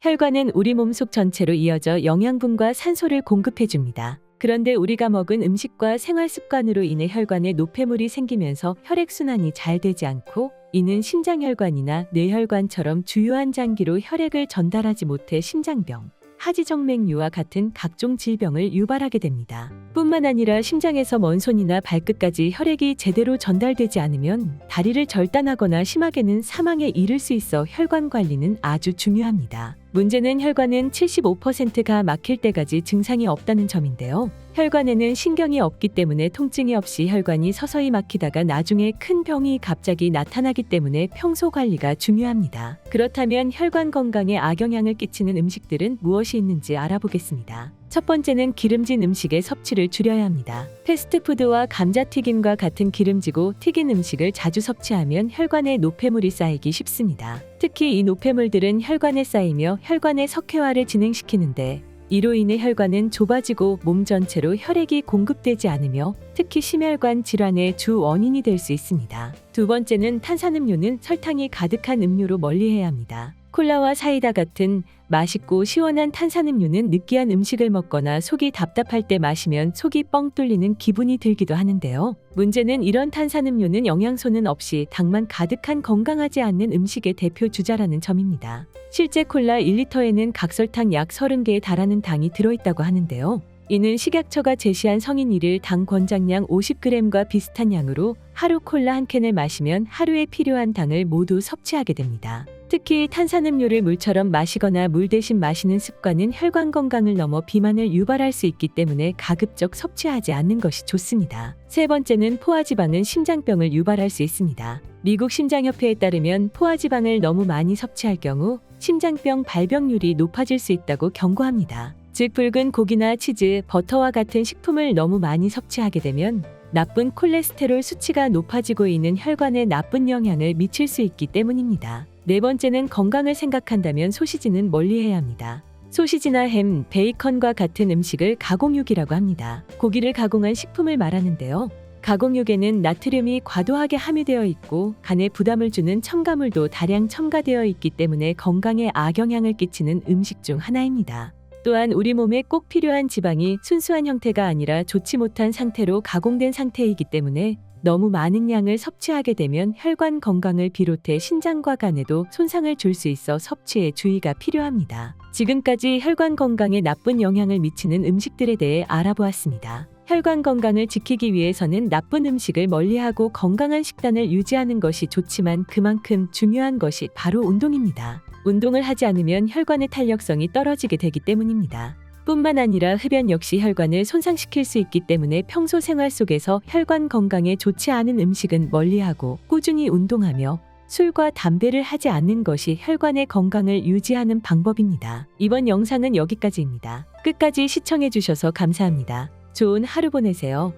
혈관은 우리 몸속 전체로 이어져 영양분과 산소를 공급해줍니다. 그런데 우리가 먹은 음식과 생활 습관으로 인해 혈관에 노폐물이 생기면서 혈액순환이 잘 되지 않고, 이는 심장혈관이나 뇌혈관처럼 주요한 장기로 혈액을 전달하지 못해 심장병, 하지정맥류와 같은 각종 질병을 유발하게 됩니다. 뿐만 아니라 심장에서 먼 손이나 발끝까지 혈액이 제대로 전달되지 않으면 다리를 절단하거나 심하게는 사망에 이를 수 있어 혈관 관리는 아주 중요합니다. 문제는 혈관은 75%가 막힐 때까지 증상이 없다는 점인데요. 혈관에는 신경이 없기 때문에 통증이 없이 혈관이 서서히 막히다가 나중에 큰 병이 갑자기 나타나기 때문에 평소 관리가 중요합니다. 그렇다면 혈관 건강에 악영향을 끼치는 음식들은 무엇이 있는지 알아보겠습니다. 첫 번째는 기름진 음식의 섭취를 줄여야 합니다. 패스트푸드와 감자튀김과 같은 기름지고 튀긴 음식을 자주 섭취하면 혈관에 노폐물이 쌓이기 쉽습니다. 특히 이 노폐물들은 혈관에 쌓이며 혈관의 석회화를 진행시키는데, 이로 인해 혈관은 좁아지고 몸 전체로 혈액이 공급되지 않으며 특히 심혈관 질환의 주 원인이 될 수 있습니다. 두 번째는 탄산음료는 설탕이 가득한 음료로 멀리해야 합니다. 콜라와 사이다 같은 맛있고 시원한 탄산음료는 느끼한 음식을 먹거나 속이 답답할 때 마시면 속이 뻥 뚫리는 기분이 들기도 하는데요. 문제는 이런 탄산음료는 영양소는 없이 당만 가득한 건강하지 않는 음식의 대표 주자라는 점입니다. 실제 콜라 1리터에는 각설탕 약 30개에 달하는 당이 들어있다고 하는데요. 이는 식약처가 제시한 성인 1일 당 권장량 50g과 비슷한 양으로 하루 콜라 한 캔을 마시면 하루에 필요한 당을 모두 섭취하게 됩니다. 특히 탄산음료를 물처럼 마시거나 물 대신 마시는 습관은 혈관 건강을 넘어 비만을 유발할 수 있기 때문에 가급적 섭취하지 않는 것이 좋습니다. 세 번째는 포화지방은 심장병을 유발할 수 있습니다. 미국 심장협회에 따르면 포화지방을 너무 많이 섭취할 경우 심장병 발병률이 높아질 수 있다고 경고합니다. 즉 붉은 고기나 치즈, 버터와 같은 식품을 너무 많이 섭취하게 되면 나쁜 콜레스테롤 수치가 높아지고 있는 혈관에 나쁜 영향을 미칠 수 있기 때문입니다. 네 번째는 건강을 생각한다면 소시지는 멀리해야 합니다. 소시지나 햄, 베이컨과 같은 음식을 가공육이라고 합니다. 고기를 가공한 식품을 말하는데요. 가공육에는 나트륨이 과도하게 함유되어 있고 간에 부담을 주는 첨가물도 다량 첨가되어 있기 때문에 건강에 악영향을 끼치는 음식 중 하나입니다. 또한 우리 몸에 꼭 필요한 지방이 순수한 형태가 아니라 좋지 못한 상태로 가공된 상태이기 때문에 너무 많은 양을 섭취하게 되면 혈관 건강을 비롯해 신장과 간에도 손상을 줄 수 있어 섭취에 주의가 필요합니다. 지금까지 혈관 건강에 나쁜 영향을 미치는 음식들에 대해 알아보았습니다. 혈관 건강을 지키기 위해서는 나쁜 음식을 멀리하고 건강한 식단을 유지하는 것이 좋지만 그만큼 중요한 것이 바로 운동입니다. 운동을 하지 않으면 혈관의 탄력성이 떨어지게 되기 때문입니다. 뿐만 아니라 흡연 역시 혈관을 손상시킬 수 있기 때문에 평소 생활 속에서 혈관 건강에 좋지 않은 음식은 멀리하고 꾸준히 운동하며 술과 담배를 하지 않는 것이 혈관의 건강을 유지하는 방법입니다. 이번 영상은 여기까지입니다. 끝까지 시청해주셔서 감사합니다. 좋은 하루 보내세요.